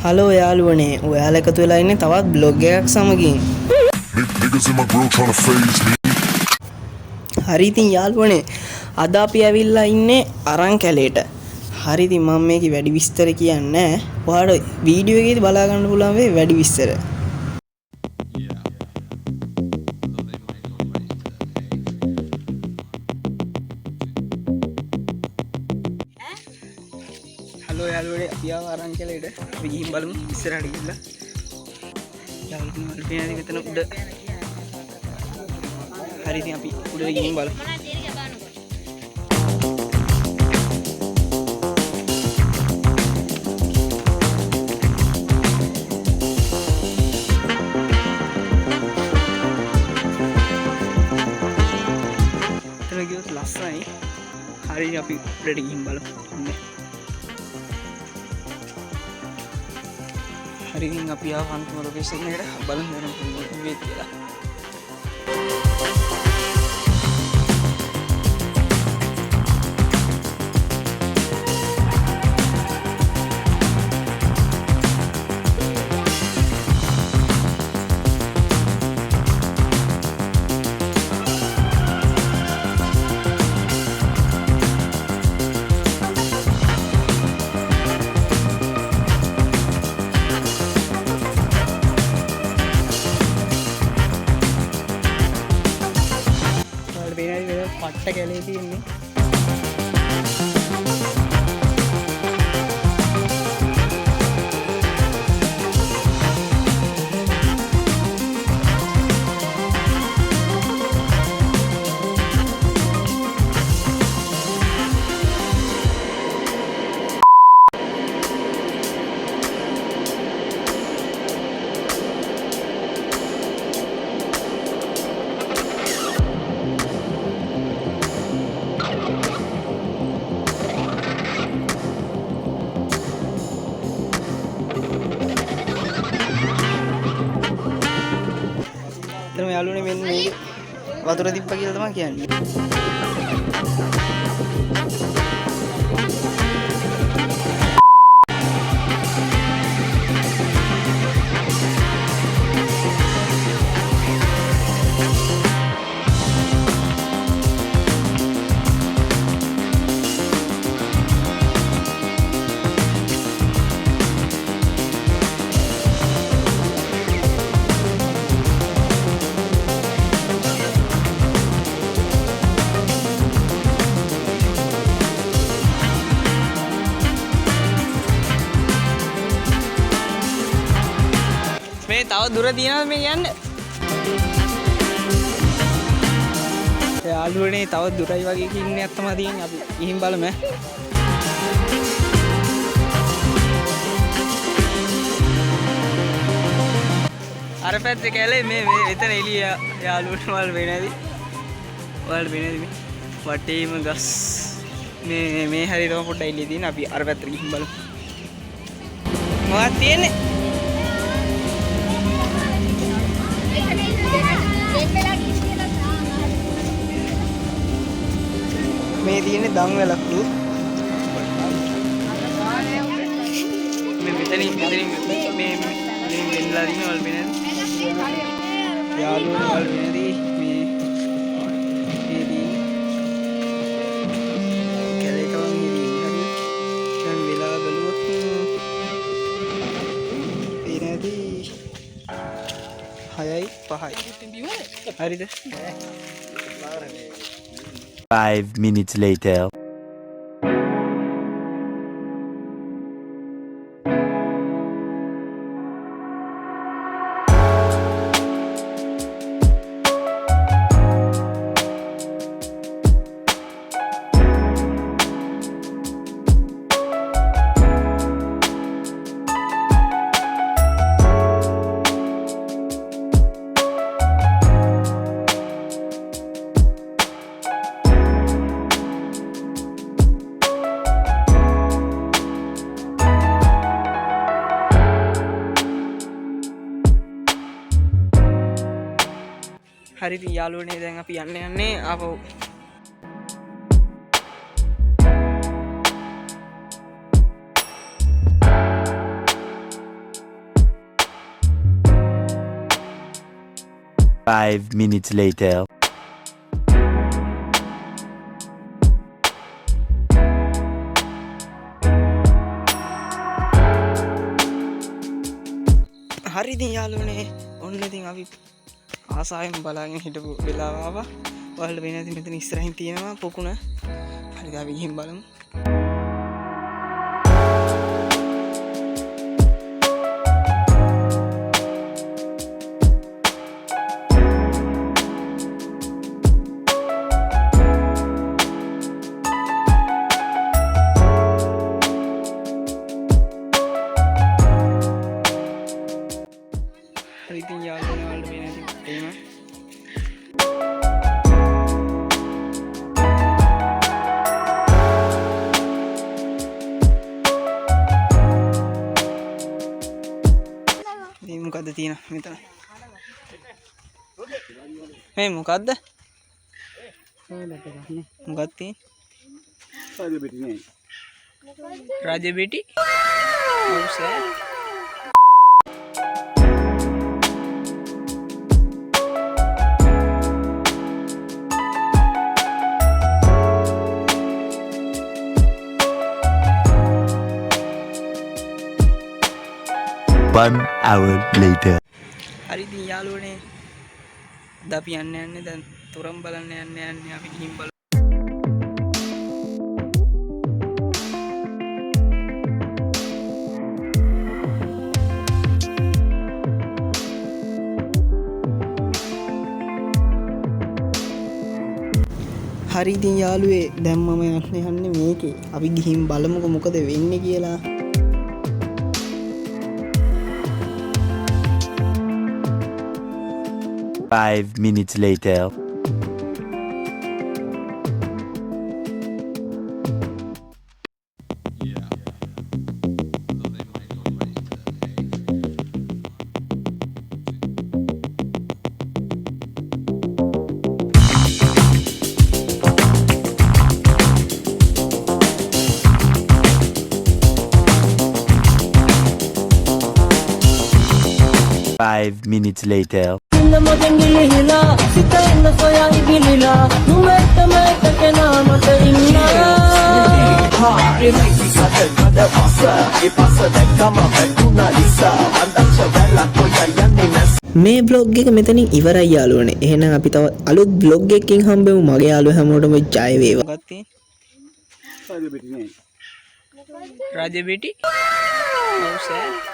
Hello යාළුවනේ ඔයාලා එකතු වෙලා ඉන්නේ තවත් බ්ලොග් එකක් සමගින්. හරි ඉතින් යාළුවනේ අද අපි ඇවිල්ලා ඉන්නේ අරන් කැලේට. හරි ඉතින් මම මේකේ වැඩි විස්තර කියන්නේ නැහැ. ඔයාලට වීඩියෝ එකේදී බලා ගන්න පුළුවන් වෙයි වැඩි විස්තර. හලෝ යාළුවනේ අපි ආව අරන් කැලේට. අපි ගිහින් බලමු ඉස්සරහට ගිහිල්ලා. යාළුවනේ මල් පේනද මෙතන උඩ. හරි ඉතින් අපි උඩට ගිහින් බලමු. ලස්සනයි. හරි අපි උඩට ගිහින් බලමු. හරි ඉතින් අපි ආව අන්තිම ලොකේෂන් එකට බලමු මොනවද වෙන්නේ කියලා. පට්ට කැලේ තියෙන්නේ. එතනම යාළුවනේ මෙන්න මේ වතුර තිබ්බා කියලා තමයි කියන්නේ. මේ තව දුර තියෙනවද මේ යන්න? යාළුවනේ තව දුරයි වගේ කින්නයක් තමයි තියෙන්නේ. අපි ගිහින් බලමු. අර පැත්තේ කැලේ මේ එතන එළිය යාළුවනේ වල වෙනදී. වල වෙනදී මේ වටේම ගස් මේ හරියටම පොඩ්ඩක් එළිය තියෙන. අපි අර පැත්තට ගිහින් බලමු. මොකක්ද තියෙන්නේ? මේ තියෙන්නේ දම් වැලක්ලු. මේ මෙතනින් මේ වෙන්නලා දින වල වෙනද? යාළුවෝ වල වෙනදී මේ කැලේ කවම ඉන්නේ. දැන් වෙලා බලුවොත් වෙනදී 6යි 5යි. හරිද? 5 minutes later. හරි ඉතින් යාළුවනේ දැන් අපි යන්නේ ආපහු 5 minutes later. හරි ඉතින් යාළුවනේ ඔන්න ඉතින් අපි ආසාවෙන් බලාගෙන හිටපු වෙලාව ආවා. ඔයාලට වෙන ඉතින් මෙතන ඉස්සරහින් තියෙනවා පොකුණ. හරිද අපි ගිහින් බලමු. හරි ඉතින් යාළුවනේ ඔයාලට වෙන ඉතින් එහෙම ඉතින් මොකද්ද තියෙන මෙතන මේ මොකද්ද මොකක්ද තියෙන්නේ රාජබෙටි ඔව් සර් One hour later. හරි ඉතින් යාළුවනේ අද අපි යන්නේ දැන් තොරම් බලන්න යන්නේ අපි ගිහින් බලමු. හරි ඉතින් යාළුවේ දැන් මම යන්නේ මේකේ අපි ගිහින් බලමුකෝ මොකද වෙන්නේ කියලා. Five minutes later. Five minutes later. මේ බ්ලොග් එක මෙතනින් ඉවරයි යාළුවනේ. එහෙනම් අපි තව අලුත් බ්ලොග් එකකින් හම්බෙමු. මගේ යාළුවෝ හැමෝටම ජය වේවා. මොකක්ද තියෙන්නේ? රාජබෙටි ඔව් සර්